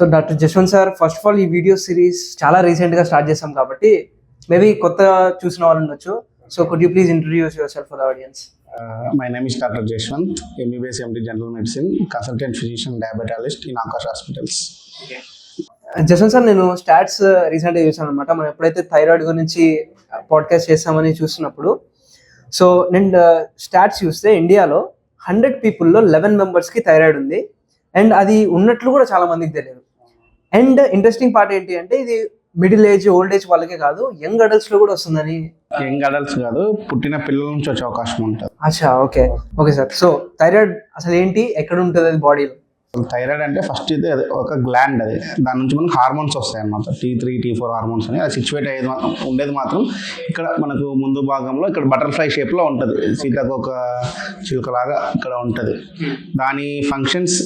So doctor Jashwant sir, first of all ఈ video series చాలా రీసెంట్గా స్టార్ట్ చేసాం కాబట్టి మేబీ కొత్త చూసిన వాళ్ళు ఉండొచ్చు. So could you please introduce your self for the audience? My name is Dr. Jeshwant, MBBS MD General Medicine, Consultant Physician Diabetologist in Akash Hospitals. Jashwant sir, నేను స్టాట్స్ రీసెంట్గా చూసాను అనమాట. మనం ఎప్పుడైతే థైరాయిడ్ గురించి పాడ్కాస్ట్ చేస్తామని చూస్తున్నప్పుడు, సో నేను స్టాట్స్ చూస్తే ఇండియాలో 100 పీపుల్లో 11 మెంబర్స్కి థైరాయిడ్ ఉంది. అండ్ అది ఉన్నట్లు కూడా చాలా మందికి తెలియదు. అండ్ ఇంట్రెస్టింగ్ పార్ట్ ఏంటి అంటే, ఇది మిడిల్ ఏజ్, ఓల్డ్ ఏజ్ వాళ్ళకే కాదు, యంగ్ అడల్ట్స్లో కూడా వస్తుందని. యంగ్ అడల్ట్స్ కాదు, పుట్టిన పిల్లల నుంచి వచ్చే అవకాశం ఉంటుంది. అచ్చా, okay okay sir. So thyroid అసలు ఏంటి, ఎక్కడ ఉంటుంది అది బాడీలో? థైరాయిడ్ అంటే ఫస్ట్ ఇది అది ఒక గ్లాండ్, అది దాని నుంచి మనకు హార్మోన్స్ వస్తాయి అన్నమాట. T3, T4 హార్మోన్స్ అని. అది సిచ్యువేట్ అయ్యేది ఉండేది మాత్రం ఇక్కడ మనకు ముందు భాగంలో, ఇక్కడ బటర్ఫ్లై షేప్లో ఉంటుంది, సీతాకోక చిలుకలాగా ఇక్కడ ఉంటుంది. దాని ఫంక్షన్స్,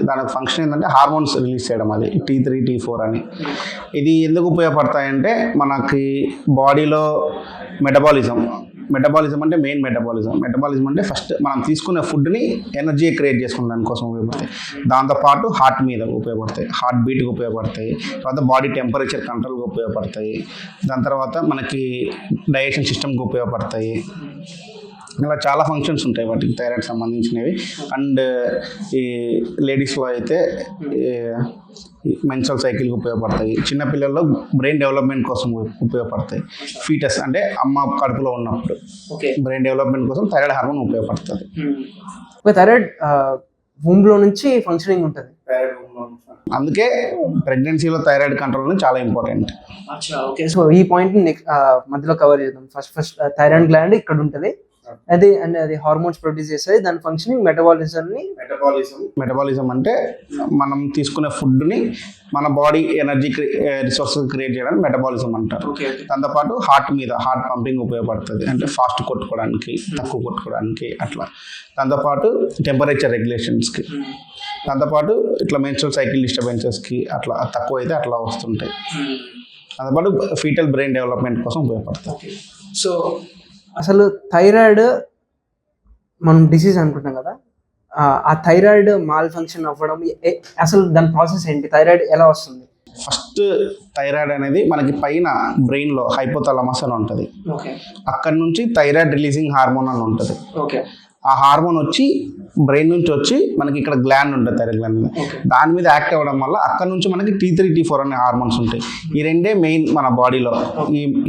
దానికి ఫంక్షన్ ఏంటంటే హార్మోన్స్ రిలీజ్ చేయడం, అది T3, T4 అని. ఇది ఎందుకు ఉపయోగపడతాయంటే మనకి బాడీలో మెటబాలిజం అంటే మెయిన్ మెటబాలిజం అంటే ఫస్ట్ మనం తీసుకునే ఫుడ్ని ఎనర్జీ క్రియేట్ చేసుకునే దానికోసం ఉపయోగపడతాయి. దాంతోపాటు హార్ట్ మీద ఉపయోగపడతాయి, హార్ట్ బీట్కి ఉపయోగపడతాయి, తర్వాత బాడీ టెంపరేచర్ కంట్రోల్కి ఉపయోగపడతాయి, దాని తర్వాత మనకి డైజెషన్ సిస్టమ్కి ఉపయోగపడతాయి. ఇలా చాలా ఫంక్షన్స్ ఉంటాయి వాటికి, థైరాయిడ్ సంబంధించినవి. అండ్ ఈ లేడీస్లో అయితే మెన్స్ట్రల్ సైకిల్కి ఉపయోగపడతాయి, చిన్నపిల్లల్లో బ్రెయిన్ డెవలప్మెంట్ కోసం ఉపయోగపడతాయి, ఫీటస్ అంటే అమ్మ కడుపులో ఉన్నప్పుడు బ్రెయిన్ డెవలప్మెంట్ కోసం థైరాయిడ్ హార్మోన్ ఉపయోగపడుతుంది. థైరాయిడ్ వూంబ్లో నుంచి ఫంక్షనింగ్ ఉంటుంది. అందుకే ప్రెగ్నెన్సీలో థైరాయిడ్ కంట్రోల్ అనేది చాలా ఇంపార్టెంట్. సో ఈ పాయింట్ మధ్యలో కవర్ చేద్దాం. ఫస్ట్ థైరాయిడ్ గ్లాండ్ ఇక్కడ ఉంటుంది, అది హార్మోన్స్ ప్రొడ్యూస్ చేస్తుంది. దాని ఫంక్షనింగ్ మెటబాలిజం అంటే మనం తీసుకునే ఫుడ్ని మన బాడీ ఎనర్జీ రిసోర్సెస్ క్రియేట్ చేయడానికి మెటబాలిజం అంటారు. దాంతోపాటు హార్ట్ పంపింగ్ ఉపయోగపడుతుంది, అంటే ఫాస్ట్ కొట్టుకోవడానికి, తక్కువ కొట్టుకోవడానికి అట్లా. దాంతోపాటు టెంపరేచర్ రెగ్యులేషన్స్కి, దాంతోపాటు ఇట్లా మెన్స్ట్రల్ సైకిల్ డిస్టర్బెన్సెస్కి అట్లా తక్కువ అయితే అట్లా వస్తుంటాయి. దాంతోపాటు ఫీటల్ బ్రెయిన్ డెవలప్మెంట్ కోసం ఉపయోగపడుతుంది. సో అసలు థైరాయిడ్ మనం డిసీజ్ అనుకుంటాం కదా, ఆ థైరాయిడ్ మాల్ ఫంక్షన్ అవ్వడం అసలు దాని ప్రాసెస్ ఏంటి? థైరాయిడ్ ఎలా వస్తుంది? ఫస్ట్ థైరాయిడ్ అనేది మనకి పైన బ్రెయిన్లో హైపోథాలమస్ అని ఉంటుంది. అక్కడ నుంచి థైరాయిడ్ రిలీజింగ్ హార్మోన్ అని ఉంటుంది. ఆ హార్మోన్ వచ్చి బ్రెయిన్ నుంచి వచ్చి మనకి ఇక్కడ గ్లాండ్ ఉంటుంది, థైరాయిడ్ గ్లాండ్. దాని మీద యాక్ట్ అవ్వడం వల్ల అక్కడ నుంచి మనకి T3, T4 అనే హార్మోన్స్ ఉంటాయి. ఈ రెండే మెయిన్ మన బాడీలో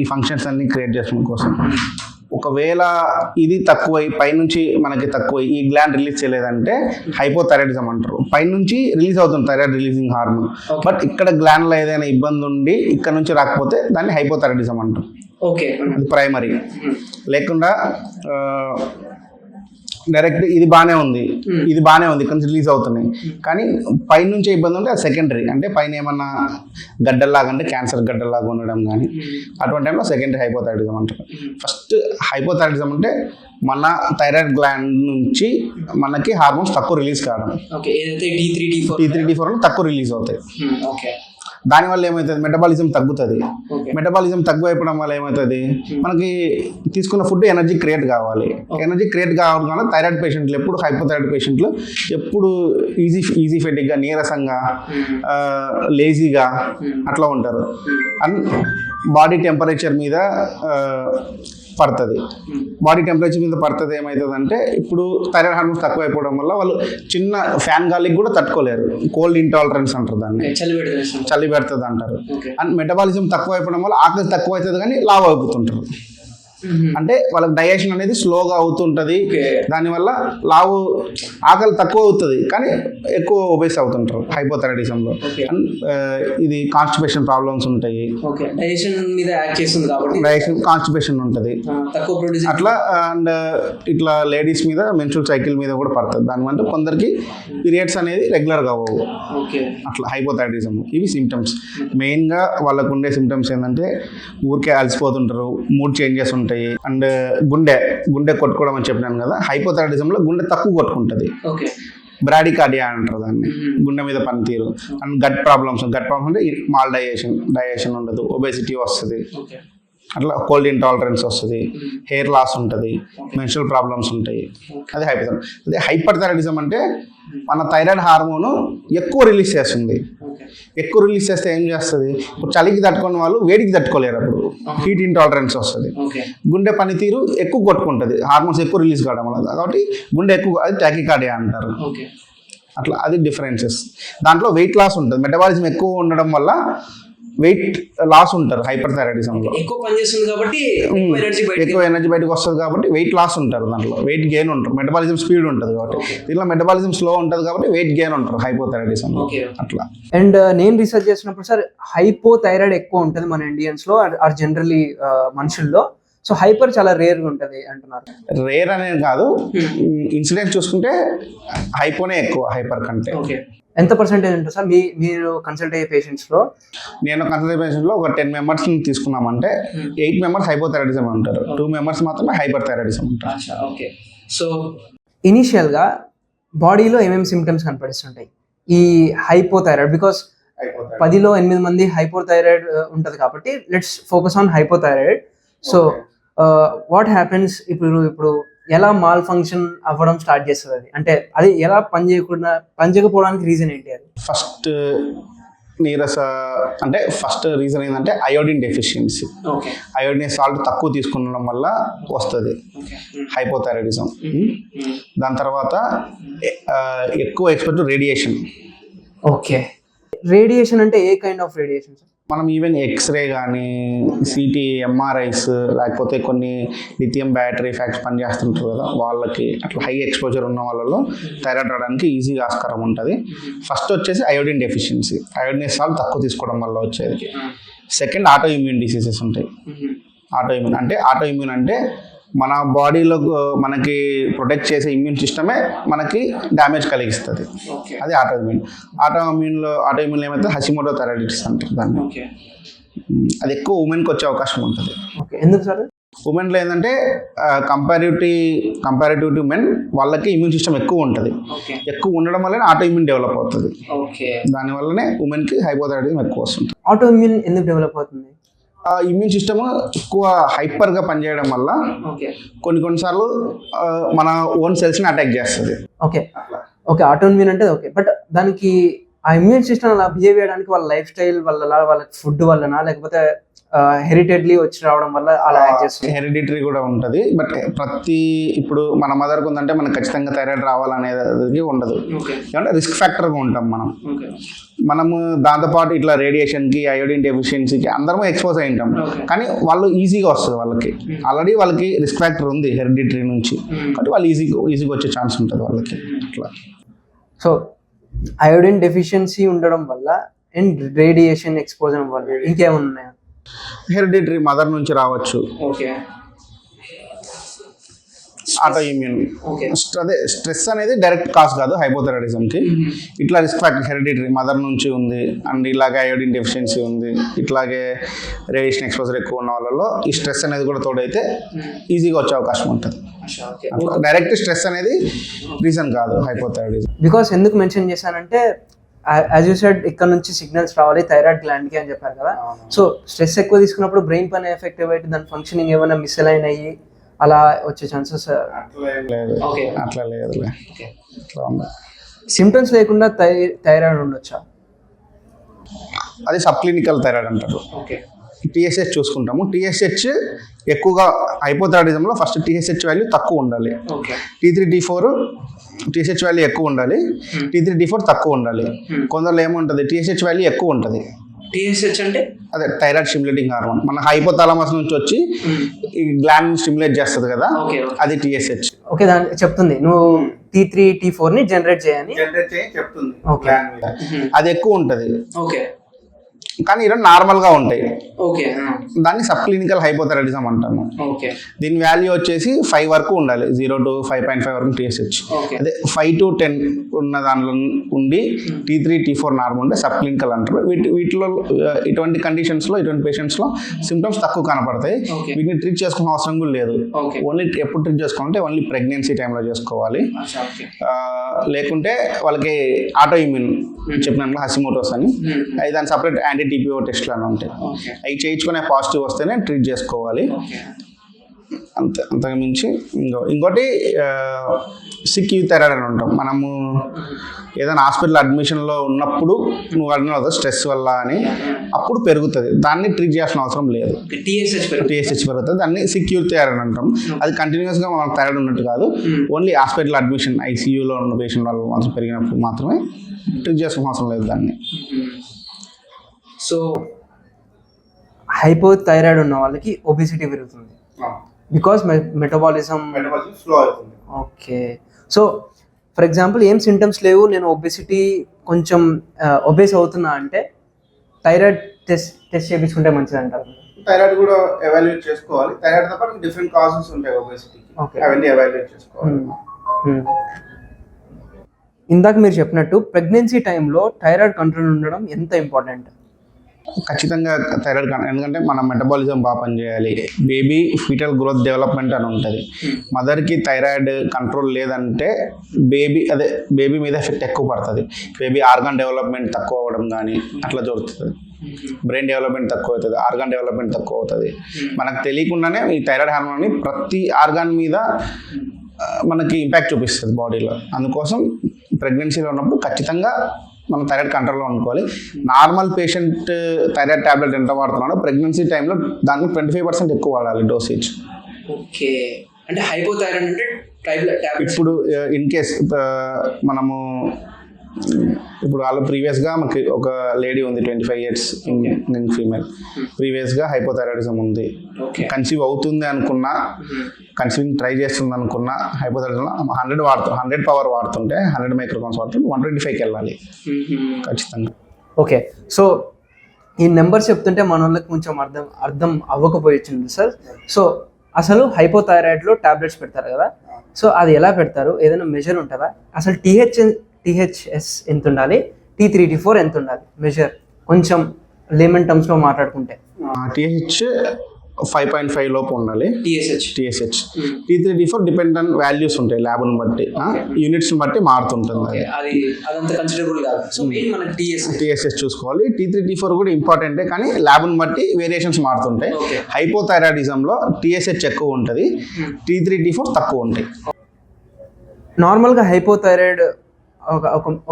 ఈ ఫంక్షన్స్ అన్ని క్రియేట్ చేయడం కోసం. ఒకవేళ ఇది తక్కువై పైనుంచి మనకి తక్కువై ఈ గ్లాండ్ రిలీజ్ చేయలేదంటే హైపోథైరాయిడిజం అంటారు. పైనుంచి రిలీజ్ అవుతుంది థైరాయిడ్ రిలీజింగ్ హార్మోన్, బట్ ఇక్కడ గ్లాండ్లో ఏదైనా ఇబ్బంది ఉండి ఇక్కడ నుంచి రాకపోతే దాన్ని హైపోథైరాయిడిజం అంటారు. అది ప్రైమరీ. లేకుండా డైరెక్ట్ ఇది బాగానే ఉంది ఇక్కడ నుంచి రిలీజ్ అవుతున్నాయి, కానీ పైనుంచి ఇబ్బంది ఉంటే అది సెకండరీ. అంటే పైన ఏమన్నా గడ్డల్లాగా, అంటే క్యాన్సర్ గడ్డల్లాగా ఉండడం కానీ, అటువంటి టైంలో సెకండరీ హైపోథైరాయిడిజం అంటారు. ఫస్ట్ హైపోథైరాయిడిజం అంటే మన థైరాయిడ్ గ్లాండ్ నుంచి మనకి హార్మోన్స్ తక్కువ రిలీజ్ కావడం. T3, T4 తక్కువ రిలీజ్ అవుతాయి. దానివల్ల ఏమవుతుంది, మెటబాలిజం తగ్గుతుంది. మెటబాలిజం తక్కువ అయిపోవడం వల్ల ఏమవుతుంది, మనకి తీసుకున్న ఫుడ్ ఎనర్జీ క్రియేట్ కావాలి. ఎనర్జీ క్రియేట్ కావడం వల్ల థైరాయిడ్ పేషెంట్లు ఎప్పుడు, హైపోథైరాయిడ్ పేషెంట్లు ఎప్పుడు ఈజీ ఫెటిక్గా, నీరసంగా, లేజీగా అట్లా ఉంటారు. అండ్ బాడీ టెంపరేచర్ మీద పడుతుంది. బాడీ టెంపరేచర్ మీద పడుతుంది ఏమవుతుందంటే, ఇప్పుడు థైరాయిడ్ హార్మోన్స్ తక్కువ అయిపోవడం వల్ల వాళ్ళు చిన్న ఫ్యాన్ గాలికి కూడా తట్టుకోలేరు. కోల్డ్ ఇంటాలరెన్స్ అంటారు దాన్ని, చలి పెడుతుంది అంటారు. అండ్ మెటబాలిజం తక్కువ అయిపోవడం వల్ల ఆకలి తక్కువ అవుతుంది కానీ లావు అయిపోతుంటారు. అంటే వాళ్ళకి డైజెషన్ అనేది స్లోగా అవుతుంటుంది, దానివల్ల ఆకలి తక్కువ అవుతుంది కానీ ఎక్కువ ఒబేస్ అవుతుంటారు హైపోథైరాయిడిజంలో. అండ్ ఇది కాన్స్టిపేషన్ ప్రాబ్లమ్స్ ఉంటాయి, డైజెషన్ కాన్స్టిపేషన్ ఉంటుంది అట్లా. అండ్ ఇట్లా లేడీస్ మీద మెన్స్ట్రల్ సైకిల్ మీద కూడా పడుతుంది. దానివల్ల కొందరికి పీరియడ్స్ అనేది రెగ్యులర్గా అవ్వవు అట్లా, హైపోథైరాయిడిజం. ఇవి సిమ్టమ్స్ మెయిన్గా. వాళ్ళకు ఉండే సిమ్టమ్స్ ఏంటంటే ఊరికే అలసిపోతుంటారు, మూడ్ చేంజెస్ ఉంటాయి. అండ్ గుండె కొట్టుకోవడం అని చెప్పినాను కదా, హైపోథైరాయిడిజంలో గుండె తక్కువ కొట్టుకుంటుంది, బ్రాడికార్డియా అంటారు దాన్ని, గుండె మీద పనితీరు. అండ్ గట్ ప్రాబ్లమ్స్ అంటే మాల్ డైజెషన్ ఉండదు, ఒబేసిటీ వస్తుంది, అట్లా కోల్డ్ ఇంటాలరెన్స్ వస్తుంది, హెయిర్ లాస్ ఉంటుంది, మెన్స్ట్రల్ ప్రాబ్లమ్స్ ఉంటాయి. అది హైపోథైరాయిడిజం. అదే హైపర్ థైరాయిడిజం అంటే మన థైరాయిడ్ హార్మోన్ ఎక్కువ రిలీజ్ చేస్తుంది. ఎక్కువ రిలీజ్ చేస్తే ఏం చేస్తుంది, ఇప్పుడు చలికి తట్టుకునే వాళ్ళు వేడికి తట్టుకోలేరు, అప్పుడు హీట్ ఇంటాలరెన్స్ వస్తుంది, గుండె పనితీరు ఎక్కువ కొట్టుకుంటుంది, హార్మోన్స్ ఎక్కువ రిలీజ్ కావడం వల్ల, కాబట్టి గుండె ఎక్కువ, అది టాకికార్డియా అంటారు. అట్లా అది డిఫరెన్సెస్. దాంట్లో వెయిట్ లాస్ ఉంటుంది, మెటబాలిజం ఎక్కువ ఉండడం వల్ల వెయిట్ లాస్ ఉంటారు హైపర్ థైరాయిడిజంలో. ఎక్కువ పనిచేస్తుంది కాబట్టి ఎక్కువ ఎనర్జీ బయటకు వస్తుంది కాబట్టి వెయిట్ లాస్ ఉంటారు, దాంట్లో వెయిట్ గెయిన్ ఉంటారు, మెటబాలిజం స్పీడ్ ఉంటుంది కాబట్టి. దీంట్లో మెటబాలిజం స్లో ఉంటుంది కాబట్టి వెయిట్ గెయిన్ ఉంటారు హైపోథైరాయిడిజంలో. అట్లా. అండ్ నేను రీసెర్చ్ చేసినప్పుడు సార్ హైపోథైరాయిడ్ ఎక్కువ ఉంటుంది మన ఇండియన్స్ లో ఆర్ జనరలీ మనుషుల్లో. సో హైపర్ చాలా రేర్గా ఉంటుంది అంటున్నారు. రేర్ అనేది కాదు, ఇన్సిడెంట్స్ చూసుకుంటే హైపోనే ఎక్కువ హైపర్ కంటే. ఎంత పర్సెంటేజ్ ఉంటుంది సార్ మీరు కన్సల్ట్ అయ్యే పేషెంట్స్లో? నేను కన్సల్ట్ అయ్యే పేషెంట్స్లో ఒక 10 మెంబర్స్ తీసుకున్నామంటే 8 మెంబర్స్ హైపోథైరాయిడిజం ఉంటారు, 2 మెంబర్స్ మాత్రమే హైపర్ థైరాయిడిజం ఉంటారు. ఓకే. సో ఇనీషియల్గా బాడీలో ఏమేమి సిమ్టమ్స్ కనపడిస్తుంటాయి ఈ హైపోథైరాయిడ్? బికాస్ 10లో 8 మంది హైపోథైరాయిడ్ ఉంటుంది కాబట్టి let's focus on hypothyroid. So what happens ఇప్పుడు ఎలా మాల్ ఫంక్షన్ అవ్వడం స్టార్ట్ చేస్తుంది అది? అంటే అది ఎలా పనిచేయకపోవడానికి రీజన్ ఏంటి? అది ఫస్ట్ నీరస అంటే ఫస్ట్ రీజన్ ఏంటంటే అయోడిన్ డెఫిషియన్సీ. అయోడిన్ సాల్ట్ తక్కువ తీసుకునడం వల్ల వస్తుంది హైపోథైరాయిడిజం. దాని తర్వాత ఎక్కువ ఎక్స్పోజ్ రేడియేషన్. ఓకే. రేడియేషన్ అంటే ఏ కైండ్ ఆఫ్ రేడియేషన్? మనం ఈవెన్ ఎక్స్రే కానీ, సిటీ, ఎంఆర్ఐస్, లేకపోతే కొన్ని లిథియం బ్యాటరీ ఫ్యాక్ట్స్ పనిచేస్తుంటారు కదా, వాళ్ళకి అట్లా హై ఎక్స్పోజర్ ఉన్న వాళ్ళలో థైరాయిడ్ రావడానికి ఈజీగా ఆస్కారం ఉంటుంది. ఫస్ట్ వచ్చేసి అయోడిన్ డెఫిషియన్సీ, అయోడిన్ సాల్ట్ తక్కువ తీసుకోవడం వల్ల వచ్చేది. సెకండ్ ఆటో ఇమ్యూన్ డిసీజెస్ ఉంటాయి. ఆటో ఇమ్యూన్ అంటే మన బాడీలో మనకి ప్రొటెక్ట్ చేసే ఇమ్యూన్ సిస్టమే మనకి డ్యామేజ్ కలిగిస్తుంది, అది ఆటో ఇమ్యూన్లో ఏమైతే హషిమోటో థైరాయిడిటిస్ అంటారు దాన్ని. అది ఎక్కువ ఉమెన్కి వచ్చే అవకాశం ఉంటుంది. ఎందుకు సార్? ఉమెన్లో ఏంటంటే కంపారిటివ్ టు మెన్ వాళ్ళకి ఇమ్యూన్ సిస్టమ్ ఎక్కువ ఉంటుంది, ఎక్కువ ఉండడం వల్లనే ఆటో ఇమ్యూన్ డెవలప్ అవుతుంది. దానివల్లనే ఉమెన్కి హైపోథైరాయిడిజం ఎక్కువ వస్తుంది. ఆటో ఇమ్యూన్ ఎందుకు డెవలప్ అవుతుంది? ఇమ్యూన్ సిస్టమ్ ఎక్కువ హైపర్గా పనిచేయడం వల్ల కొన్నిసార్లు మన ఓన్ సెల్స్ని అటాక్ చేస్తుంది. ఓకే. ఆటో ఇమ్యూన్ అంటే ఓకే, బట్ దానికి ఆ ఇమ్యూన్ సిస్టమ్ అలా బిహేవ్ చేయడానికి వాళ్ళ లైఫ్ స్టైల్ వల్ల, వాళ్ళ ఫుడ్ వల్లనా, లేకపోతే హెరిటేట్లీ వచ్చి రావడం వల్ల అలా యాక్ట్ చేస్తుంది? హెరిడిటరీ కూడా ఉంటుంది, బట్ ఇప్పుడు మన మదర్కి ఉందంటే మనకు ఖచ్చితంగా థైరాయిడ్ రావాలనేది ఉండదు. ఏమంటే రిస్క్ ఫ్యాక్టర్గా ఉంటాం మనము దాంతోపాటు ఇట్లా రేడియేషన్కి, అయోడిన్ డెఫిషియన్సీకి అందరము ఎక్స్పోజ్ అయి ఉంటాం, కానీ వాళ్ళు ఈజీగా వస్తుంది, వాళ్ళకి ఆల్రెడీ రిస్క్ ఫ్యాక్టర్ ఉంది హెరిడిటరీ నుంచి, కాబట్టి వాళ్ళు ఈజీగా వచ్చే ఛాన్స్ ఉంటుంది వాళ్ళకి అట్లా. సో అయోడిన్ డెఫిషియన్సీ ఉండడం వల్ల అండ్ రేడియేషన్ ఎక్స్పోజర్ వల్ల ఇంకేమైనా ఉన్నాయా? హెరిడిటరీ మదర్ నుంచి రావచ్చు. Auto immune. అదే స్ట్రెస్ అనేది డైరెక్ట్ కాజ్ కాదు హైపోథైరాయిడిజంకి. ఇట్లా రిస్క్ ఫ్యాక్టర్ హెరిడిటరీ మదర్ నుంచి ఉంది, అండ్ ఇలాగే అయోడిన్ డెఫిషియన్సీ ఉంది, ఇట్లాగే రేడియేషన్ ఎక్స్పోజర్ ఎక్కువ ఉన్న వాళ్ళలో ఈ స్ట్రెస్ అనేది కూడా తోడైతే ఈజీగా వచ్చే అవకాశం ఉంటుంది. డైరెక్ట్ స్ట్రెస్ అనేది రీజన్ కాదు హైపోథైరాయిడిజం. బికాస్ ఎందుకు మెన్షన్ చేశానంటే యాజ్ యూ సెడ్ ఇక్కడ నుంచి సిగ్నల్స్ రావాలి థైరాయిడ్ గ్లాండ్కి అని చెప్పారు కదా. సో స్ట్రెస్ ఎక్కువ తీసుకున్నప్పుడు బ్రెయిన్ పైన ఎఫెక్టివ్ అయితే దాని ఫంక్షనింగ్ ఏమైనా మిస్ అలైన్ అయ్యి అలా వచ్చే ఛాన్సెస్? అట్లా లేదు. సిమ్టమ్స్ లేకుండా థైరాయిడ్ ఉండొచ్చా? అది సబ్ క్లినికల్ థైరాయిడ్ అంటారు. TSH చూసుకుంటాము. TSH ఎక్కువగా హైపోథైరాయిడిజంలో ఫస్ట్ TSH వాల్యూ తక్కువ ఉండాలి. T3 T4 TSH వాల్యూ ఎక్కువ ఉండాలి, T3 T4 తక్కువ ఉండాలి. కొందరు ఏముంటుంది TSH వాల్యూ ఎక్కువ ఉంటుంది. TSH అంటే అదే థైరాయిడ్ స్టిమ్యులేటింగ్ హార్మోన్, మన హైపోథాలమస్ నుంచి వచ్చి ఈ గ్లాండ్ స్టిమ్యులేట్ చేస్తుంది కదా, అది TSH. ఓకే, దాని చెప్తుంది నువ్వు T3 T4 ని జనరేట్ చేయని చెప్తుంది. అది ఎక్కువ ఉంటుంది. కానీ ఈరోజు నార్మల్గా ఉంటాయి. దాన్ని సబ్ క్లినికల్ హైపోథైరాయిడిజం అంటాము. దీని వాల్యూ వచ్చేసి 5 వరకు ఉండాలి, 0 to 5.5 వరకు TSH. అదే 5 to 10 ఉన్న దానిలో ఉండి T3 T4 నార్మల్ ఉంటే సబ్ క్లినికల్ అంటారు. వీటిలో ఇటువంటి కండిషన్స్లో, ఇటువంటి పేషెంట్స్లో సిమ్టమ్స్ తక్కువ కనపడతాయి. వీటిని ట్రీట్ చేసుకునే అవసరం కూడా లేదు. ఓన్లీ ఎప్పుడు ట్రీట్ చేసుకోవాలంటే ఓన్లీ ప్రెగ్నెన్సీ టైంలో చేసుకోవాలి. లేకుంటే వాళ్ళకి ఆటో ఇమ్యూన్ చెప్పినట్లు హషిమోటోస్ అని, అది దాని సపరేట్ యాంటీ TPO టెస్ట్లు అని ఉంటాయి. అవి చేయించుకునే పాజిటివ్ వస్తేనే ట్రీట్ చేసుకోవాలి. అంతకు మించి ఇంకోటి సిక్ థైరాయిడ్ అని ఉంటాం. మనము ఏదైనా హాస్పిటల్ అడ్మిషన్లో ఉన్నప్పుడు నువ్వు అడిగిన స్ట్రెస్ వల్ల అని అప్పుడు పెరుగుతుంది, దాన్ని ట్రీట్ చేయాల్సిన అవసరం లేదు. టీఎస్హెచ్ పెరుగుతుంది, దాన్ని సిక్యూర్ థైరాయిడ్ అంటాం. అది కంటిన్యూస్గా మనకు థైరాయిడ్ ఉన్నట్టు కాదు, ఓన్లీ హాస్పిటల్ అడ్మిషన్ ఐసీయూలో ఉన్న పేషెంట్ వాళ్ళు మాత్రం పెరిగినప్పుడు మాత్రమే ట్రీట్ చేయాల్సిన అవసరం లేదు దాన్ని. సో హైపోథైరాయిడ్ ఉన్న వాళ్ళకి ఒబిసిటీ పెరుగుతుంది బికాస్ మెటబాలిజం స్లో అవుతుంది. ఓకే, సో ఫర్ ఎగ్జాంపుల్ ఏం సింటమ్స్ లేవు, నేను ఒబిసిటీ కొంచెం ఒబేస్ అవుతున్నా అంటే థైరాయిడ్ టెస్ట్ చేయించుకుంటే మంచిది అంటారు. థైరాయిడ్ కూడా ఎవాల్యుయేట్ చేసుకోవాలి. థైరాయిడ్ తప్ప డిఫరెంట్ కాజెస్ ఉంటాయి ఒబేసిటీకి, అవన్నీ ఎవాల్యుయేట్ చేసుకోవాలి. ఇందాక మీరు చెప్పినట్టు ప్రెగ్నెన్సీ టైంలో థైరాయిడ్ కంట్రోల్ ఉండడం ఎంత ఇంపార్టెంట్? ఖచ్చితంగా థైరాయిడ్, ఎందుకంటే మన మెటబాలిజం బాగా పనిచేయాలి. బేబీ ఫీటల్ గ్రోత్ డెవలప్మెంట్ అని ఉంటుంది. మదర్కి థైరాయిడ్ కంట్రోల్ లేదంటే బేబీ మీద ఎఫెక్ట్ ఎక్కువ పడుతుంది. బేబీ ఆర్గాన్ డెవలప్మెంట్ తక్కువ అవ్వడం కానీ అట్లా జరుగుతుంది. బ్రెయిన్ డెవలప్మెంట్ తక్కువ అవుతుంది, ఆర్గాన్ డెవలప్మెంట్ తక్కువ అవుతుంది. మనకు తెలియకుండానే ఈ థైరాయిడ్ హార్మోన్ని ప్రతి ఆర్గాన్ మీద మనకి ఇంపాక్ట్ చూపిస్తుంది బాడీలో. అందుకోసం ప్రెగ్నెన్సీలో ఉన్నప్పుడు ఖచ్చితంగా మనం థైరాయిడ్ కంట్రోల్లో అనుకోవాలి. నార్మల్ పేషెంట్ థైరాయిడ్ ట్యాబ్లెట్ ఎంత వాడుతున్నాడో ప్రెగ్నెన్సీ టైంలో దానికి 25% ఎక్కువ వాడాలి డోసేజ్. ఓకే, అంటే హైపోథైరాయిడ్ అంటే ఇప్పుడు ఇన్ కేస్ మనము ఇప్పుడు వాళ్ళు ప్రీవియస్గా మనకి ఒక లేడీ ఉంది 25 years యంగ్ ఫీమేల్, ప్రీవియస్గా హైపోథైరాయిడిజం ఉంది, కన్సీవ్ అవుతుంది అనుకున్నా, కన్సీవింగ్ ట్రై చేస్తుంది అనుకున్నా, హైపోథైరాయిడిజం 100 పవర్ వాడుతుంటే 100 మైక్రోగ్రామ్స్ వాడుతుంటే 125కి వెళ్ళాలి ఖచ్చితంగా. ఓకే, సో ఈ నెంబర్స్ చెప్తుంటే మన వాళ్ళకి కొంచెం అర్థం అవ్వకపోయింది సార్. సో అసలు హైపోథైరాయిడ్లో టాబ్లెట్స్ పెడతారు కదా, సో అది ఎలా పెడతారు, ఏదైనా మెజర్ ఉంటుందా? అసలు టీహెచ్ఎస్ ఎంత ఉండాలి, T3 T4 ఎంత ఉండాలి మెజర్, కొంచెం లేమన్ టర్మ్స్లో మాట్లాడుకుంటే? టీహెచ్ 5.5 లోపు ఉండాలి. TSH T3 T4 depend on values ఉంటాయి, ల్యాబ్ని బట్టి యూనిట్స్ని బట్టి మారుతుంటుంది. టీఎస్హెచ్ చూసుకోవాలి. T3 T4 కూడా ఇంపార్టెంటే, కానీ ల్యాబ్ని బట్టి వేరియేషన్స్ మారుతుంటాయి. హైపోథైరాయిడిజంలో టీఎస్హెచ్ ఎక్కువ ఉంటుంది, T3 T4 తక్కువ ఉంటాయి. నార్మల్గా హైపోథైరాయిడ్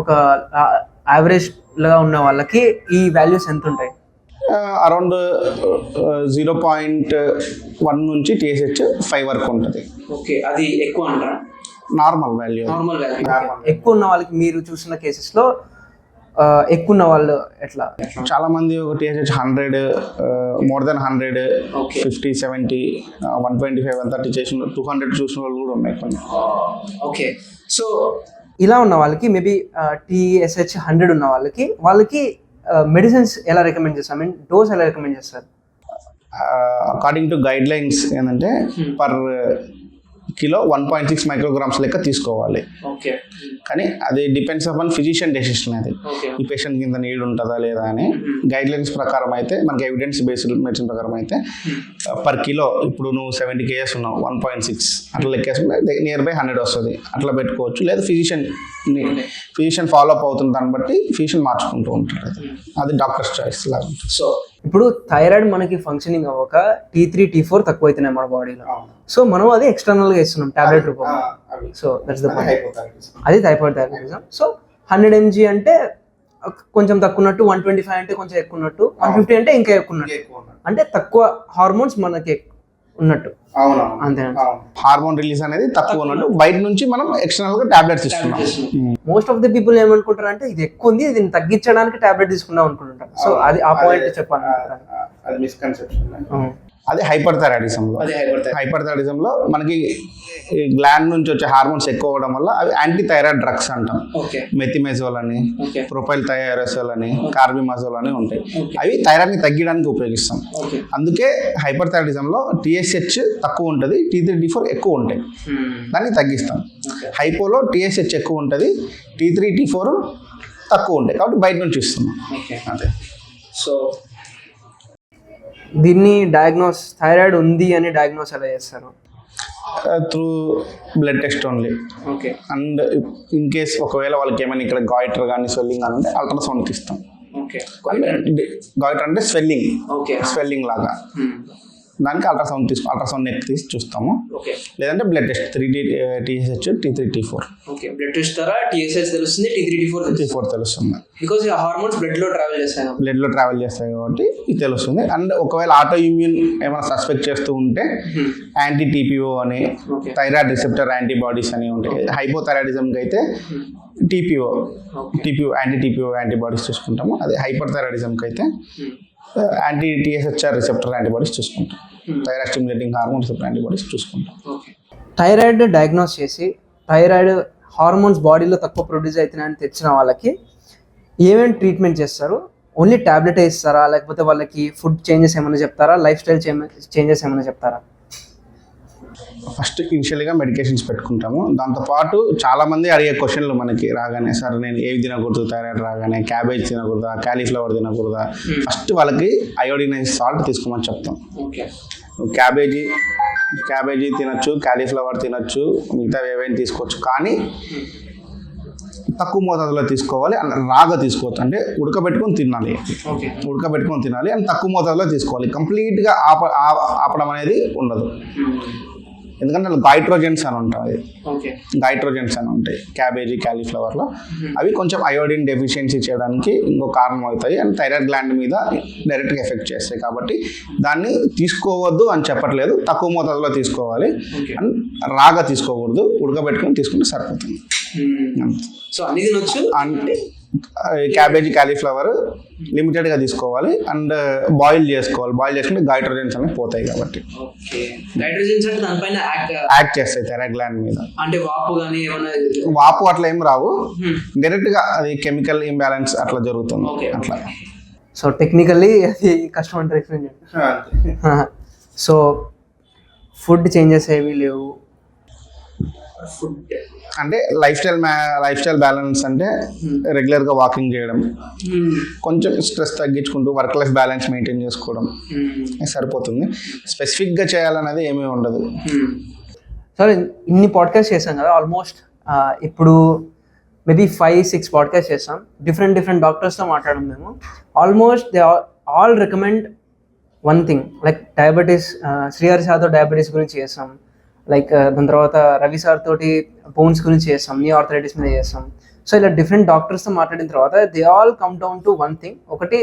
ఒక యావరేజ్గా ఉన్న వాళ్ళకి ఈ వాల్యూస్ ఎంత ఉంటాయి? అరౌండ్ 0.1 నుంచి టీఎస్హెచ్ 5 వరకు ఉంటుంది. ఓకే, అది ఎక్కువ అంటారా? Normal value. ఎక్కువ ఉన్న వాళ్ళకి మీరు చూసిన కేసెస్లో ఎక్కువ ఉన్న వాళ్ళు ఎట్లా? చాలా మంది ఒక టీఎస్హెచ్ 100, మోర్ దెన్ 100, 50, 70, 125, 130 చేసిన 200 చూసిన వాళ్ళు కూడా ఉన్నాయి కొన్ని. ఓకే, సో ఇలా ఉన్న వాళ్ళకి మేబీ టీఎస్హెచ్ 100 ఉన్న వాళ్ళకి మెడిసిన్స్ ఎలా రికమెండ్ చేస్తారు, ఐ మీన్ డోస్ ఎలా రికమెండ్ చేస్తారు? అకార్డింగ్ టు గైడ్ లైన్స్ ఏంటంటే పర్ కిలో 1.6 మైక్రోగ్రామ్స్ లెక్క తీసుకోవాలి. ఓకే, కానీ అది డిపెండ్స్ అపాన్ ఫిజిషియన్ డెసిషన్. అది ఈ పేషెంట్ కింద నీడ్ ఉంటుందా లేదా అని గైడ్ లైన్స్ ప్రకారం అయితే, మనకి ఎవిడెన్స్ బేస్డ్ మెడిసిన్ ప్రకారం అయితే పర్ కిలో, ఇప్పుడు నువ్వు 70 kgs ఉన్నావు, 1.6 అట్లా లెక్కేసుకుంటే నియర్ బై 100 వస్తుంది. అట్లా పెట్టుకోవచ్చు. లేదా ఫిజిషియన్ ఫాలో అప్ అవుతుంది, దాన్ని బట్టి ఫిజిషియన్ మార్చుకుంటూ ఉంటాడు. అది డాక్టర్స్ చాయిస్ లాగా ఉంటుంది. సో ఇప్పుడు థైరాయిడ్ మనకి ఫంక్షనింగ్ అవ్వక T3 T4 తక్కువ అవుతున్నాయి మన బాడీలో, సో మనం అది ఎక్స్టర్నల్గా ఇస్తున్నాం టాబ్లెట్ రూపంలో. సో దట్స్ ద పాయింట్, అది హైపోథైరాయిడిజం. సో 100 mg అంటే కొంచెం తక్కువ ఉన్నట్టు, 125 అంటే కొంచెం ఎక్కువ ఉన్నట్టు, 150 అంటే ఇంకా ఎక్కువ ఉన్నట్టు, అంటే తక్కువ హార్మోన్స్ మనకి ఉన్నట్టు. అంతేనా? హార్మోన్ రిలీజ్ అనేది తక్కువ ఉన్నట్టు, బయట నుంచి మనం ఎక్స్టర్నల్ గా టాబ్లెట్స్ ఇస్తున్నాం. మోస్ట్ ఆఫ్ ది పీపుల్ ఏమనుకుంటారు అంటే ఇది ఎక్కువ ఉంది, దీన్ని తగ్గించడానికి టాబ్లెట్ తీసుకుందాం అనుకుంటుంటారు. సో అది ఆ పాయింట్ చెప్పాలి. అది మిస్కన్సెప్షన్. అది హైపర్థైరాయిడిజంలో. హైపర్థైరాయిడిజంలో మనకి గ్లాండ్ నుంచి వచ్చే హార్మోన్స్ ఎక్కువ అవడం వల్ల అవి యాంటీ థైరాయిడ్ డ్రగ్స్ అంటాం. మెథిమెజోల్ అని, ప్రొపైల్ థైరాసోల్ అని, కార్బిమజోల్ అని ఉంటాయి. అవి థైరాయిడ్ని తగ్గించడానికి ఉపయోగిస్తాం. అందుకే హైపర్థైరాయిడిజంలో టీఎస్హెచ్ తక్కువ ఉంటుంది, T3 T4 ఎక్కువ ఉంటాయి, దాన్ని తగ్గిస్తాం. హైపోలో టీఎస్హెచ్ ఎక్కువ ఉంటుంది, T3 T4 తక్కువ ఉంటాయి, కాబట్టి బయట నుంచి ఇస్తున్నాం. అదే. సో దీన్ని థైరాయిడ్ ఉంది అని డయాగ్నోస్ ఎలా చేస్తారు? Through blood test only. Okay, and in case ఒకవేళ వాళ్ళకి ఏమైనా ఇక్కడ గాయిటర్ కానీ స్వెల్లింగ్ కానీ ఉంటే అల్ట్రాసౌండ్కి ఇస్తాం. ఓకే, గాయిటర్ అంటే స్వెల్లింగ్ లాగా. దానికి అల్ట్రాసౌండ్ నెక్ తీసి చూస్తాము. ఓకే లేదంటే blood test 3D TSH T3 T4. Okay blood test ద్వారా TSH తెలుస్తుంది, T3 T4 తెలుస్తుంది. బికాజ్ హార్మోన్స్ బ్లడ్లో ట్రావెల్ చేస్తాయి కాబట్టి ఇది తెలుస్తుంది. అండ్ ఒకవేళ ఆటో ఇమ్యూన్ ఏమైనా సస్పెక్ట్ చేస్తూ ఉంటే యాంటీ TPO అని, థైరాయిడ్ రిసెప్టర్ యాంటీబాడీస్ అని ఉంటాయి. హైపోథైరాయిడిజంకి అయితే TPO యాంటీ TPO యాంటీబాడీస్ చూసుకుంటాము. అదే హైపర్ థైరాయిడిజంకి అయితే యాంటీ TSHR రిసెప్టర్ యాంటీబాడీస్ చూసుకుంటాం. Thyroid stimulating hormone receptor antibodies చూసుకుంటాం. థైరాయిడ్ డయాగ్నోస్ చేసి థైరాయిడ్ హార్మోన్స్ బాడీలో తక్కువ ప్రొడ్యూస్ అవుతున్నాయని తెచ్చిన వాళ్ళకి ఏమేమి ట్రీట్మెంట్ చేస్తారు? ఓన్లీ టాబ్లెట్ ఇస్తారా, లేకపోతే వాళ్ళకి ఫుడ్ చేంజెస్ ఏమైనా చెప్తారా, లైఫ్ స్టైల్ చేంజెస్ ఏమైనా చెప్తారా? ఫస్ట్ ఇనిషియల్గా మెడికేషన్స్ పెట్టుకుంటాము. దాంతోపాటు చాలామంది అడిగే క్వశ్చన్లు మనకి రాగానే, సార్ నేను ఏవి తినకూడదు థైరాయిడ్ రాగానే, క్యాబేజ్ తినకూడదా, క్యాలీఫ్లవర్ తినకూడదా? ఫస్ట్ వాళ్ళకి అయోడినైజ్ సాల్ట్ తీసుకోమని చెప్తాం. క్యాబేజీ తినొచ్చు, క్యాలీఫ్లవర్ తినొచ్చు, మిగతా ఏవైనా తీసుకోవచ్చు, కానీ తక్కువ మోతాదులో తీసుకోవాలి. అండ్ రాగా తీసుకోవచ్చు, అంటే ఉడకబెట్టుకొని తినాలి అండ్ తక్కువ మోతాదులో తీసుకోవాలి. కంప్లీట్గా ఆపడం అనేది ఉండదు. ఎందుకంటే గైట్రోజెన్స్ అని ఉంటాయి క్యాబేజీ క్యాలీఫ్లవర్లో. అవి కొంచెం అయోడిన్ డెఫిషియన్సీ చేయడానికి ఇంకో కారణం అవుతాయి అండ్ థైరాయిడ్ గ్లాండ్ మీద డైరెక్ట్గా ఎఫెక్ట్ చేస్తాయి. కాబట్టి దాన్ని తీసుకోవద్దు అని చెప్పట్లేదు, తక్కువ మోతాదులో తీసుకోవాలి అండ్ రాగా తీసుకోకూడదు, ఉడకబెట్టుకొని తీసుకుంటే సరిపోతుంది. సో అన్ని తినొచ్చు అంటే క్యాబేజీ క్యాలీఫ్లవర్ లిమిటెడ్గా తీసుకోవాలి అండ్ బాయిల్ చేసుకుంటే గైట్రోజన్స్ అనేవి పోతాయి. కాబట్టి యాక్ట్ చేస్తాయి థైరాయిడ్ గ్లాండ్ మీద. అంటే వాపు అట్లా ఏం రావు, డైరెక్ట్గా అది కెమికల్ ఇంబ్యాలెన్స్ అట్లా జరుగుతుంది అట్లా. సో టెక్నికల్లీ అది కష్టం అంటే ఎక్స్ప్లెయిన్ చేయండి. సో ఫుడ్ చేంజెస్ ఏమీ లేవు. అంటే లైఫ్ స్టైల్ బ్యాలెన్స్ అంటే రెగ్యులర్గా వాకింగ్ చేయడం, కొంచెం స్ట్రెస్ తగ్గించుకుంటూ వర్క్ లైఫ్ బ్యాలెన్స్ మెయింటైన్ చేసుకోవడం సరిపోతుంది. స్పెసిఫిక్గా చేయాలనేది ఏమీ ఉండదు. సరే, ఇన్ని పాడ్కాస్ట్ చేసాం కదా, ఆల్మోస్ట్ ఇప్పుడు మేబీ 5-6 పాడ్కాస్ట్ చేస్తాం. డిఫరెంట్ డాక్టర్స్తో మాట్లాడడం మేము. Almost they all recommend one thing, like diabetes. Srihari సార్తో డయాబెటీస్ గురించి చేస్తాం, లైక్ దాని తర్వాత రవి సార్ తోటి బోన్స్ గురించి చేస్తాం, నీ ఆర్థరైటిస్ మీద చేస్తాం. సో ఇలా డిఫరెంట్ డాక్టర్స్తో మాట్లాడిన తర్వాత they all come down to one thing. ఒకటి,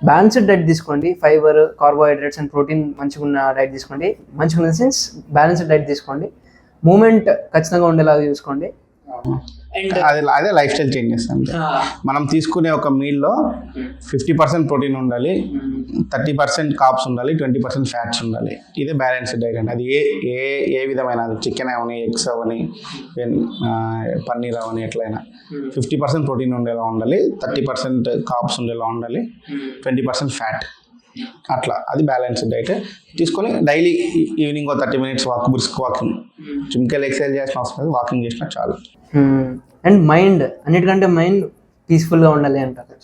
బ్యాలెన్స్డ్ డైట్ తీసుకోండి, ఫైబర్, కార్బోహైడ్రేట్స్ అండ్ ప్రోటీన్ మంచిగా ఉన్న డైట్ తీసుకోండి. మంచిగా ఉన్న సెన్స్ బ్యాలెన్స్డ్ డైట్ తీసుకోండి. మూమెంట్ ఖచ్చితంగా ఉండేలాగా చూసుకోండి. అదే లైఫ్ స్టైల్ చేంజెస్ అంటే మనం తీసుకునే ఒక మీల్లో 50% ప్రోటీన్ ఉండాలి, 30% కార్బ్స్ ఉండాలి, 20% ఫ్యాట్స్ ఉండాలి. ఇదే బ్యాలెన్స్డ్ డైట్ అంటే. అది ఏ విధమైన చికెన్ అవని, ఎగ్స్ అవని, పన్నీర్ అవని, ఎట్లయినా 50% ప్రోటీన్ ఉండేలా ఉండాలి, 30% కార్బ్స్ ఉండేలా ఉండాలి, 20% ఫ్యాట్. అట్లా అది బ్యాలెన్స్డ్ డైట్ తీసుకొని daily evening 30 minutes brisk walking, జిమ్కి ఎక్సర్సైజ్ చేసిన అవసరం లేదు, వాకింగ్ చేసినా చాలు. అండ్ మైండ్, అన్నిటికంటే మైండ్ పీస్ఫుల్గా ఉండాలి అంటారు.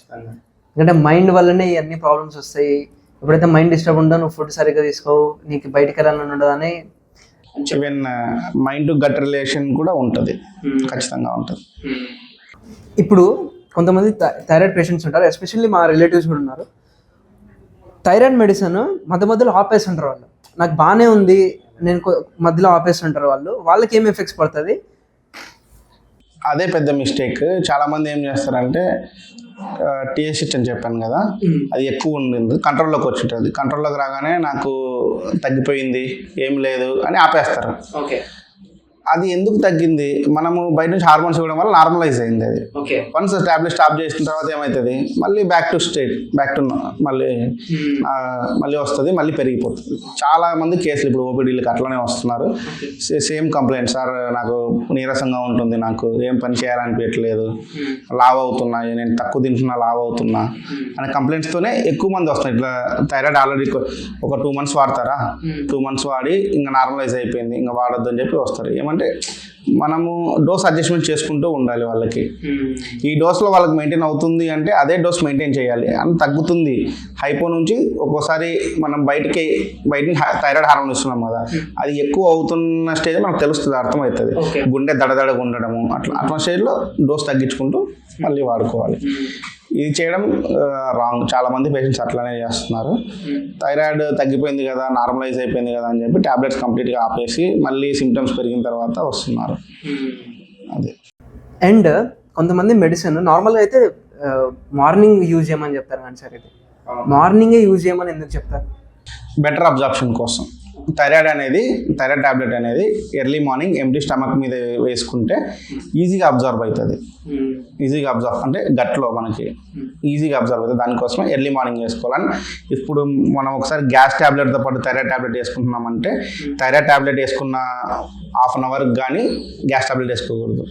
ఎందుకంటే మైండ్ వల్లనే అన్ని ప్రాబ్లమ్స్ వస్తాయి. ఎప్పుడైతే మైండ్ డిస్టర్బ్ ఉండదో, నువ్వు ఫుడ్ సరిగ్గా తీసుకోవు, నీకు బయటికి వెళ్ళాలని ఉండదని. Even mind to gut relation కూడా ఉంటుంది, ఖచ్చితంగా ఉంటుంది. ఇప్పుడు కొంతమంది థైరాయిడ్ పేషెంట్స్ ఉంటారు, ఎస్పెషల్లీ మా రిలేటివ్స్ కూడా ఉన్నారు. థైరాయిడ్ మెడిసిన్ మధ్యలో ఆపేస్తుంటారు. వాళ్ళు నాకు బాగానే ఉంది, నేను మధ్యలో ఆపేస్తుంటారు. వాళ్ళకి ఏం ఎఫెక్ట్స్ పడుతుంది? అదే పెద్ద మిస్టేక్. చాలామంది ఏం చేస్తారంటే TSH అని చెప్పాను కదా, అది ఎక్కువ ఉండింది, కంట్రోల్లోకి వచ్చింటుంది. కంట్రోల్లోకి రాగానే నాకు తగ్గిపోయింది, ఏం లేదు అని ఆపేస్తారు. అది ఎందుకు తగ్గింది? మనము బయట నుంచి హార్మోన్స్ ఇవ్వడం వల్ల నార్మలైజ్ అయింది. అది వన్స్ టాబ్లెట్ స్టాప్ చేసిన తర్వాత ఏమవుతుంది, మళ్ళీ బ్యాక్ టు మళ్ళీ వస్తుంది, మళ్ళీ పెరిగిపోతుంది. చాలా మంది కేసులు ఇప్పుడు ఓపీడీలకు అట్లనే వస్తున్నారు. సేమ్ కంప్లైంట్, సార్ నాకు నీరసంగా ఉంటుంది, నాకు ఏం పని చేయాలనిపించట్లేదు, లావ్ అవుతున్నా, నేను తక్కువ తింటున్నా, లావ్ అవుతున్నా అనే కంప్లైంట్స్తోనే ఎక్కువ మంది వస్తున్నారు. ఇట్లా థైరాయిడ్ ఆల్రెడీ ఒక 2 months వాడతారా, 2 months వాడి ఇంకా నార్మలైజ్ అయిపోయింది, ఇంకా వాడొద్దు అని చెప్పి వస్తారు. అంటే మనము డోస్ అడ్జస్ట్మెంట్ చేసుకుంటూ ఉండాలి. వాళ్ళకి ఈ డోస్లో వాళ్ళకి మెయింటైన్ అవుతుంది అంటే అదే డోస్ మెయింటైన్ చేయాలి. అని తగ్గుతుంది హైపో నుంచి. ఒక్కోసారి మనం బయట థైరాయిడ్ హార్మోన్ ఇస్తున్నాం కదా, అది ఎక్కువ అవుతున్న స్టేజ్ మనకు తెలుస్తుంది, అర్థమవుతుంది. గుండె దడదడగా ఉండడము అట్లా స్టేజ్లో డోస్ తగ్గించుకుంటూ మళ్ళీ వాడుకోవాలి. ఇది చేయడం రాంగ్. చాలామంది పేషెంట్స్ అట్లానే చేస్తున్నారు. థైరాయిడ్ తగ్గిపోయింది కదా, నార్మలైజ్ అయిపోయింది కదా అని చెప్పి టాబ్లెట్స్ కంప్లీట్గా ఆపేసి మళ్ళీ సిమ్టమ్స్ పెరిగిన తర్వాత వస్తున్నారు. అది. అండ్ కొంతమంది మెడిసిన్ నార్మల్గా అయితే మార్నింగ్ యూజ్ చేయమని చెప్తారు కానీ సార్ ఇది మార్నింగే యూజ్ చేయమని ఎందుకు చెప్తారు? బెటర్ అబ్జార్ప్షన్ కోసం. థైరాయిడ్ టాబ్లెట్ అనేది ఎర్లీ మార్నింగ్ ఎంప్టీ స్టమక్ మీద వేసుకుంటే ఈజీగా అబ్జర్వ్ అవుతుంది. ఈజీగా అబ్జర్వ్ అంటే గట్లో మనకి ఈజీగా అబ్జర్వ్ అవుతుంది. దానికోసమే ఎర్లీ మార్నింగ్ వేసుకోవాలని. ఇప్పుడు మనం ఒకసారి గ్యాస్ టాబ్లెట్తో పాటు థైరాయిడ్ టాబ్లెట్ వేసుకుంటున్నామంటే థైరాయిడ్ టాబ్లెట్ వేసుకున్న హాఫ్ అన్ అవర్కి కానీ గ్యాస్ టాబ్లెట్ వేసుకోకూడదు.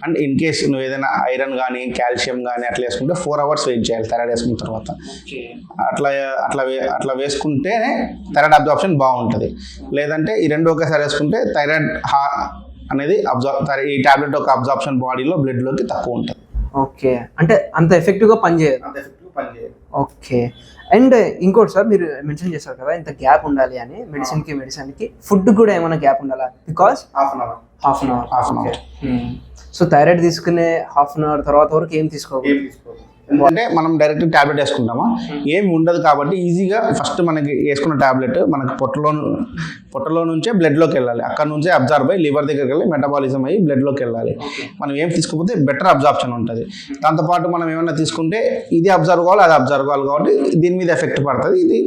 అండ్ ఇన్ కేస్ నువ్వు ఏదైనా ఐరన్ కానీ కాల్షియం కానీ అట్లా వేసుకుంటే 4 hours వెయిట్ చేయాలి థైరాయిడ్ వేసుకున్న తర్వాత. అట్లా వేసుకుంటే థైరాయిడ్ అబ్జార్ప్షన్ బాగుంటుంది. లేదంటే ఈ రెండు ఒకేసారి వేసుకుంటే థైరాయిడ్ అనేది ఈ టాబ్లెట్ యొక్క అబ్జార్ప్షన్ బాడీలో బ్లడ్లోకి తక్కువ ఉంటుంది. ఓకే, అంటే అంత ఎఫెక్టివ్గా పనిచేయదు. ఓకే. అండ్ ఇంకోటి సార్, మీరు మెన్షన్ చేశారు కదా ఇంత గ్యాప్ ఉండాలి అని మెడిసిన్కి ఫుడ్ కూడా ఏమైనా గ్యాప్ ఉండాలా? Because half an hour. So thyroid తీసుకునే హాఫ్ అన్ అవర్ తర్వాత వరకు ఏం తీసుకోవాలి? ఎందుకంటే మనం డైరెక్ట్ ట్యాబ్లెట్ వేసుకుంటామా, ఏమి ఉండదు కాబట్టి ఈజీగా ఫస్ట్ మనకి వేసుకున్న ట్యాబ్లెట్ మనకి పొట్టలో నుంచే బ్లడ్లోకి వెళ్ళాలి. అక్కడ నుంచే అబ్జర్వ్ అయ్యి లివర్ దగ్గరికి వెళ్ళి మెటబాలిజం అయ్యి బ్లడ్లోకి వెళ్ళాలి. మనం ఏం తీసుకోకపోతే బెటర్ అబ్జార్ప్షన్ ఉంటుంది. దాంతోపాటు మనం ఏమైనా తీసుకుంటే ఇది అబ్జర్వ్ కావాలి, అది అబ్జర్వ్ కావాలి కాబట్టి దీని మీద ఎఫెక్ట్ పడుతుంది. ఇది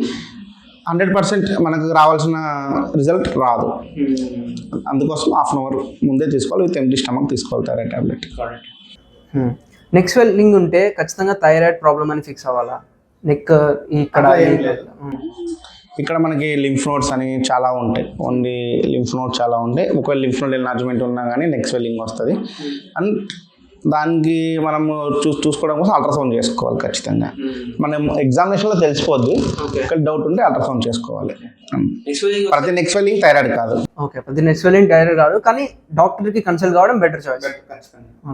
100% మనకు రావాల్సిన రిజల్ట్ రాదు. అందుకోసం హాఫ్ అన్ అవర్ ముందే తీసుకోవాలి. విత్ ఎంప్టీ స్టమక్ తీసుకోవాలి థైరాయిడ్ ట్యాబ్లెట్. నెక్ స్వెల్లింగ్ ఉంటే ఖచ్చితంగా థైరాయిడ్ ప్రాబ్లం అని ఫిక్స్ అవ్వాలా? నెక్ ఇక్కడ మనకి లింఫ్ నోడ్స్ అని చాలా ఉంటాయి. ఓన్లీ లింఫ్ నోడ్ చాలా ఉంటాయి. ఒకవేళ లింఫ్ నోడ్ ఎన్లార్జ్మెంట్ ఉన్నా కానీ నెక్ స్వెల్లింగ్ వస్తుంది. అండ్ దానికి మనం చూసుకోవడం కోసం అల్ట్రాసౌండ్ చేసుకోవాలి ఖచ్చితంగా. మనం ఎగ్జామినేషన్లో తెలిసిపోద్ది. ఇక్కడ డౌట్ ఉంటే అల్ట్రాసౌండ్ చేసుకోవాలి. ప్రతి నెక్ స్వెల్లింగ్ థైరాయిడ్ కాదు. ఓకే, ప్రతి నెక్ స్వెల్లింగ్ థైరాయిడ్ కాదు, కానీ డాక్టర్కి కన్సల్ట్ కావడం బెటర్ చాయిస్.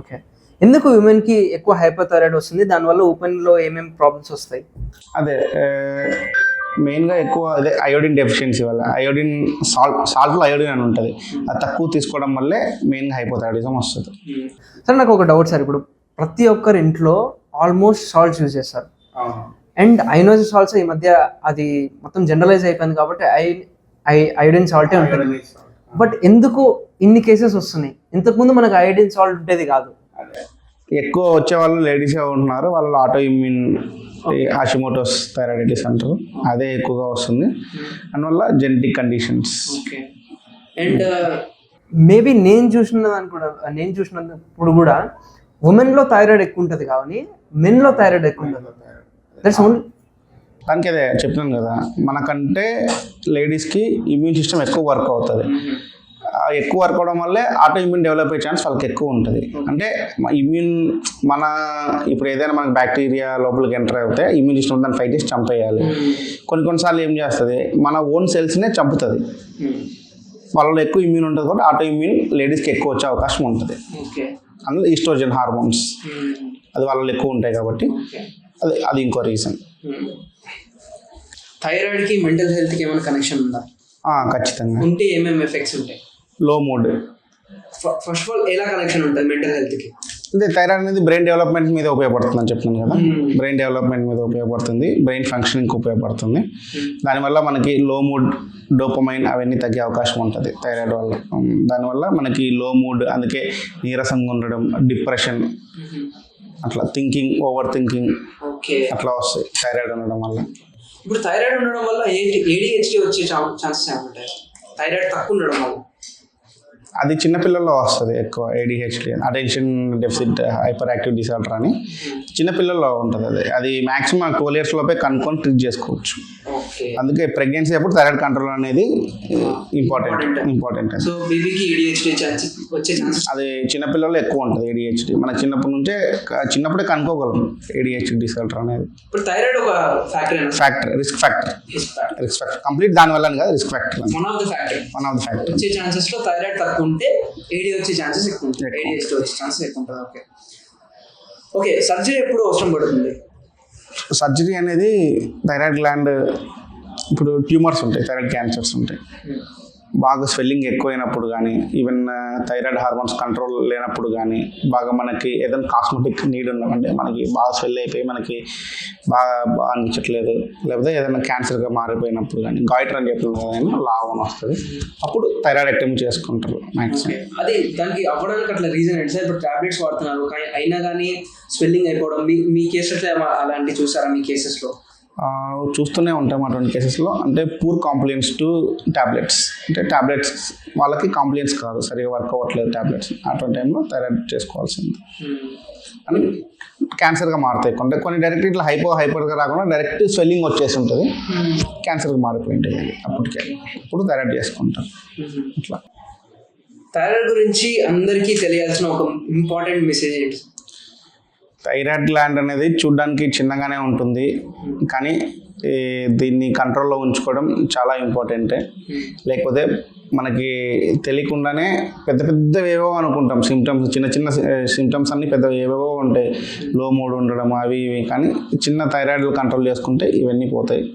ఓకే. ఎందుకు విమెన్కి ఎక్కువ హైపోథైరాయిడ్ వస్తుంది? దానివల్ల ఓపెన్లో ఏమేమి ప్రాబ్లమ్స్ వస్తాయి? అదే మెయిన్గా ఎక్కువ అదే అయోడిన్ డెఫిషియన్సీ వల్ల. అయోడిన్ సాల్ట్లో అయోడిన్ అని ఉంటుంది. అది తక్కువ తీసుకోవడం వల్లే మెయిన్గా హైపోథైరాయిడిజం వస్తుంది. సార్ నాకు ఒక డౌట్ సార్, ఇప్పుడు ప్రతి ఒక్కరి ఇంట్లో ఆల్మోస్ట్ సాల్ట్స్ యూజ్ చేస్తారు. అండ్ ఐనోజిన్ సాల్ట్స్ ఈ మధ్య అది మొత్తం జనరలైజ్ అయిపోయింది కాబట్టి అయోడిన్ సాల్టే ఉంటుంది. బట్ ఎందుకు ఇన్ని కేసెస్ వస్తున్నాయి? ఇంతకుముందు మనకు అయోడిన్ సాల్ట్ ఉండేది కాదు. ఎక్కువ వచ్చే వాళ్ళు లేడీసే ఉంటున్నారు. వాళ్ళు ఆటో ఇమ్యూన్ హాషిమోటోస్ థైరాయిడిటిస్ అంటారు. అదే ఎక్కువగా వస్తుంది. అందువల్ల జెనెటిక్ కండిషన్స్. అండ్ మేబీ నేను చూసినప్పుడు కూడా ఉమెన్లో థైరాయిడ్ ఎక్కువ ఉంటుంది కానీ మెన్లో థైరాయిడ్ ఎక్కువ ఉంటుంది. దట్స్ ఓన్లీ దానికి అదే చెప్తున్నాను కదా, మనకంటే లేడీస్కి ఇమ్యూన్ సిస్టమ్ ఎక్కువ వర్క్ అవుతుంది. ఎక్కువ వర్క్ అవడం వల్లే ఆటో ఇమ్యూన్ డెవలప్ అయ్యే ఛాన్స్ వాళ్ళకి ఎక్కువ ఉంటుంది. అంటే ఇమ్యూన్ ఇప్పుడు ఏదైనా మనకి బ్యాక్టీరియా లోపలికి ఎంటర్ అవుతే ఇమ్యూన్ సిస్టమ్ దాన్ని ఫైట్ చేసి చంపేయాలి. కొన్నిసార్లు ఏం చేస్తుంది, మన ఓన్ సెల్స్నే చంపుతుంది. వాళ్ళలో ఎక్కువ ఇమ్యూన్ ఉంటుంది కాబట్టి ఆటో ఇమ్యూన్ లేడీస్కి ఎక్కువ వచ్చే అవకాశం ఉంటుంది. అందులో ఈస్ట్రోజన్ హార్మోన్స్ అది వాళ్ళలో ఎక్కువ ఉంటాయి కాబట్టి అది ఇంకో రీజన్. థైరాయిడ్కి మెంటల్ హెల్త్కి ఏమైనా కనెక్షన్ ఉందా? ఖచ్చితంగా ఉంటే ఏమేమి ఎఫెక్ట్స్ ఉంటాయి? లో మూడ్. ఫస్ట్ ఆఫ్ ఆల్ ఎలా కనెక్షన్ ఉంటుంది మెంటల్ హెల్త్కి? అంటే థైరాయిడ్ అనేది బ్రెయిన్ డెవలప్మెంట్ మీద ఉపయోగపడుతుంది అని చెప్తున్నాను కదా. బ్రెయిన్ డెవలప్మెంట్ మీద ఉపయోగపడుతుంది, బ్రెయిన్ ఫంక్షనింగ్కి ఉపయోగపడుతుంది. దానివల్ల మనకి లో మూడ్, డోపమైన్ అవన్నీ తగ్గే అవకాశం ఉంటుంది థైరాయిడ్ వల్ల. దానివల్ల మనకి లో మూడ్, అందుకే నీరసంగా ఉండడం, డిప్రెషన్, అట్లా ఓవర్ థింకింగ్ అట్లా వస్తాయి థైరాయిడ్ ఉండడం వల్ల. ఇప్పుడు థైరాయిడ్ ఉండడం వల్ల ADHD వచ్చే ఛాన్సెస్ ఏమంటాయి? థైరాయిడ్ తక్కువ ఉండడం వల్ల అది చిన్నపిల్లల్లో వస్తుంది ఎక్కువ. ADHD attention deficit hyper active disorder అని చిన్నపిల్లల్లో ఉంటుంది. అది మ్యాక్సిమం 12 years లోపే కనుక్కొని ట్రీట్ చేసుకోవచ్చు. అందుకే ప్రెగ్నెన్సీ అప్పుడు థైరాయిడ్ కంట్రోల్ అనేది ఇంపార్టెంట్. సో బేబీకి ADHD వచ్చే ఛాన్సెస్ అది చిన్నపిల్లల్లో ఎక్కువ ఉంటుంది. ADHD మన చిన్నప్పుడే కనుక్కోగలం ADHD డిసార్డర్ అనేది. ఇప్పుడు థైరాయిడ్ ఒక ఫ్యాక్టర్, రిస్క్ ఫ్యాక్టర్ కంప్లీట్ దానివల్ల కాదు, risk factor one of the factor. వచ్చే ఛాన్సెస్ లో థైరాయిడ్ తక్కువ ఉంటే AD వచ్చే ఛాన్సెస్ ఎక్కువ ఉంటాయి, ADHD వచ్చే ఛాన్సెస్ ఎక్కువ ఉంటుంది. ఓకే, సర్జరీ ఎప్పుడు అవసరం పడుతుంది? సర్జరీ అనేది థైరాయిడ్ గ్లాండ్, ఇప్పుడు ట్యూమర్స్ ఉంటాయి, థైరాయిడ్ క్యాన్సర్స్ ఉంటాయి. బాగా స్వెల్లింగ్ ఎక్కువైనప్పుడు కానీ ఈవెన్ థైరాయిడ్ హార్మోన్స్ కంట్రోల్ లేనప్పుడు కానీ బాగా మనకి ఏదైనా కాస్మెటిక్ నీడ్ ఉన్నదంటే మనకి బాగా స్వెల్ అయిపోయి మనకి బాగా అనిపించట్లేదు, లేకపోతే ఏదైనా క్యాన్సర్గా మారిపోయినప్పుడు కానీ గాయిటర్ అని చెప్పిన లాభం వస్తుంది, అప్పుడు థైరాయిడెక్టమీ చేసుకుంటారు మ్యాక్సిమం. అదే దానికి అవ్వడానికి అట్లా రీజన్ ఏంటి సార్? ఇప్పుడు టాబ్లెట్స్ వాడుతున్నారు అయినా కానీ స్వెల్లింగ్ అయిపోవడం, మీ కేసెస్లో అలాంటివి చూసారా? మీ కేసెస్లో చూస్తూనే ఉంటాం అటువంటి కేసెస్లో. అంటే పూర్ కాంప్లియన్స్ టు టాబ్లెట్స్, అంటే టాబ్లెట్స్ వాళ్ళకి కాంప్లియన్స్ కాదు, సరిగా వర్క్ అవ్వట్లేదు టాబ్లెట్స్, అటువంటి టైంలో థైరాయిడ్ చేసుకోవాల్సింది. అని క్యాన్సర్గా మారుతాయి కొన్ని డైరెక్ట్ ఇట్లా హైపర్గా రాకుండా డైరెక్ట్ స్వెల్లింగ్ వచ్చేసి ఉంటుంది, క్యాన్సర్గా మారిపోయి ఉంటుంది అప్పటికే. ఇప్పుడు థైరాయిడ్ చేసుకుంటారు. ఇట్లా థైరాయిడ్ గురించి అందరికీ తెలియాల్సిన ఒక ఇంపార్టెంట్ మెసేజ్ ఏంటి? థైరాయిడ్ గ్లాండ్ అనేది చూడడానికి చిన్నగానే ఉంటుంది, కానీ దీన్ని కంట్రోల్లో ఉంచుకోవడం చాలా ఇంపార్టెంటే. లేకపోతే మనకి తెలియకుండానే పెద్ద ఏవో అనుకుంటాం సిమ్టమ్స్, చిన్న సిమ్టమ్స్ అన్నీ పెద్ద ఏవేవో ఉంటాయి, లో మూడ్ ఉండడం అవి ఇవి, కానీ చిన్న థైరాయిడ్లు కంట్రోల్ చేసుకుంటే ఇవన్నీ పోతాయి.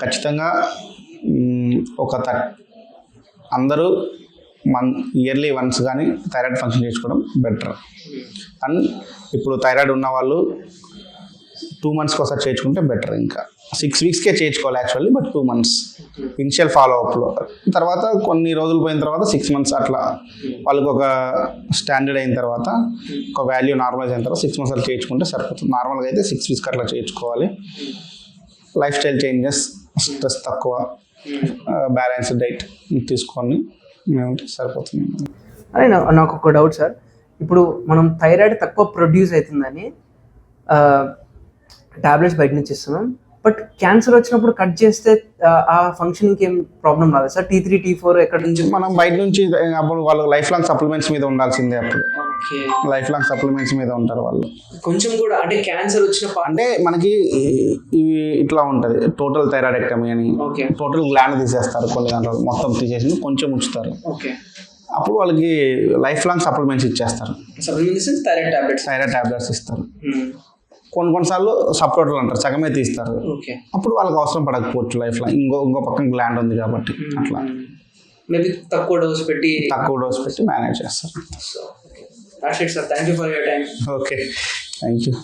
ఖచ్చితంగా అందరూ ఇయర్లీ వన్స్ కానీ థైరాయిడ్ ఫంక్షన్ చేసుకోవడం బెటర్. అండ్ ఇప్పుడు థైరాయిడ్ ఉన్న వాళ్ళు 2 monthsకి ఒకసారి చేయించుకుంటే బెటర్. ఇంకా 6 weeksకే చేయించుకోవాలి యాక్చువల్లీ, బట్ 2 months ఇనిషియల్ ఫాలోఅప్లో. తర్వాత కొన్ని రోజులు పోయిన తర్వాత 6 months అట్లా వాళ్ళకి ఒక స్టాండర్డ్ అయిన తర్వాత, ఒక వాల్యూ నార్మలైజ్ అయిన తర్వాత 6 months అట్లా చేయించుకుంటే సరిపోతుంది. నార్మల్గా అయితే 6 weeks అట్లా చేయించుకోవాలి. లైఫ్ స్టైల్ చేంజెస్, స్ట్రెస్ తక్కువ, బ్యాలెన్స్డ్ డైట్ తీసుకొని సరిపోతుంది. అదే నాకు ఒక డౌట్ సార్, ఇప్పుడు మనం థైరాయిడ్ తక్కువ ప్రొడ్యూస్ అవుతుందని టాబ్లెట్స్ బయట నుంచి ఇస్తున్నాం, బట్ క్యాన్సర్ వచ్చినప్పుడు కట్ చేస్తే ఆ ఫంక్షన్కి ఏం ప్రాబ్లం రాదు సార్? T3 T4 ఎక్కడి నుంచి మనం బయట నుంచి అప్పుడు వాళ్ళు లైఫ్ లాంగ్ సప్లిమెంట్స్ మీద ఉండాల్సిందే. అప్పుడు లైఫ్ లాంగ్ సప్లిమెంట్స్ మీద ఉంటారు వాళ్ళు. కొంచెం కూడా అంటే క్యాన్సర్ వచ్చిన అంటే మనకి ఇవి ఇట్లా ఉంటుంది టోటల్ థైరాయిడెక్టమీ అని, టోటల్ గ్లాండ్ తీసేస్తారు, కొన్ని దాంట్లో మొత్తం తీసేసి కొంచెం ఉంచుతారు. అప్పుడు వాళ్ళకి లైఫ్ లాంగ్ సప్లిమెంట్స్ ఇచ్చేస్తారు, థైరాయిడ్ టాబ్లెట్స్ ఇస్తారు. కొన్నిసార్లు సబ్ టోటల్ అంటారు, సగమే తీస్తారు. అప్పుడు వాళ్ళకి అవసరం పడకపోవచ్చు లైఫ్ లాంగ్, ఇంకో పక్కన గ్లాండ్ ఉంది కాబట్టి అట్లా తక్కువ డోస్ పెట్టి మేనేజ్ చేస్తారు. That's it, sir. Thank you for your time. Okay, thank you.